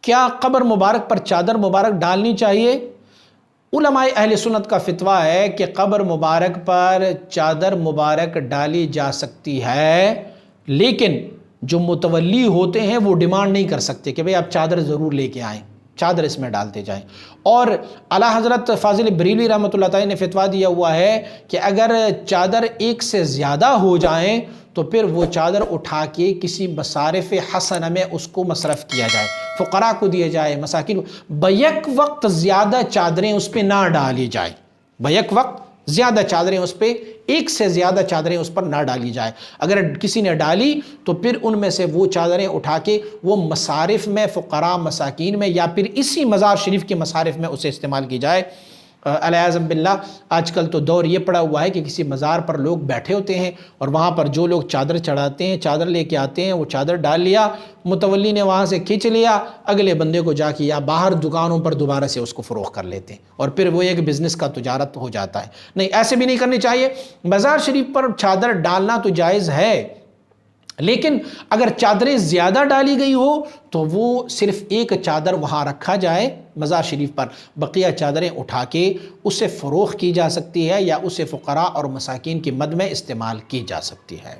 کیا قبر مبارک پر چادر مبارک ڈالنی چاہیے؟ علماء اہل سنت کا فتویٰ ہے کہ قبر مبارک پر چادر مبارک ڈالی جا سکتی ہے، لیکن جو متولی ہوتے ہیں وہ ڈیمانڈ نہیں کر سکتے کہ بھئی آپ چادر ضرور لے کے آئیں، چادر اس میں ڈالتے جائیں۔ اور اعلیٰ حضرت فاضل بریلوی رحمۃ اللہ تعالی نے فتویٰ دیا ہوا ہے کہ اگر چادر ایک سے زیادہ ہو جائیں تو پھر وہ چادر اٹھا کے کسی مصارف حسنہ میں اس کو مصرف کیا جائے، فقراء کو دیا جائے، مساکین کو۔ بیک وقت زیادہ چادریں اس پہ نہ ڈالی جائیں، بیک وقت زیادہ چادریں اس پہ، ایک سے زیادہ چادریں اس پر نہ ڈالی جائے۔ اگر کسی نے ڈالی تو پھر ان میں سے وہ چادریں اٹھا کے وہ مصارف میں، فقراء مساکین میں، یا پھر اسی مزار شریف کے مصارف میں اسے استعمال کی جائے۔ علیہ باللہ آج کل تو دور یہ پڑا ہوا ہے کہ کسی مزار پر لوگ بیٹھے ہوتے ہیں اور وہاں پر جو لوگ چادر چڑھاتے ہیں، چادر لے کے آتے ہیں، وہ چادر ڈال لیا، متولی نے وہاں سے کھینچ لیا، اگلے بندے کو جا کے یا باہر دکانوں پر دوبارہ سے اس کو فروخت کر لیتے ہیں، اور پھر وہ ایک بزنس کا تجارت ہو جاتا ہے۔ نہیں، ایسے بھی نہیں کرنی چاہیے۔ مزار شریف پر چادر ڈالنا تو جائز ہے، لیکن اگر چادریں زیادہ ڈالی گئی ہو تو وہ صرف ایک چادر وہاں رکھا جائے مزار شریف پر، بقیہ چادریں اٹھا کے اسے فروخت کی جا سکتی ہے یا اسے فقراء اور مساکین کی مد میں استعمال کی جا سکتی ہے۔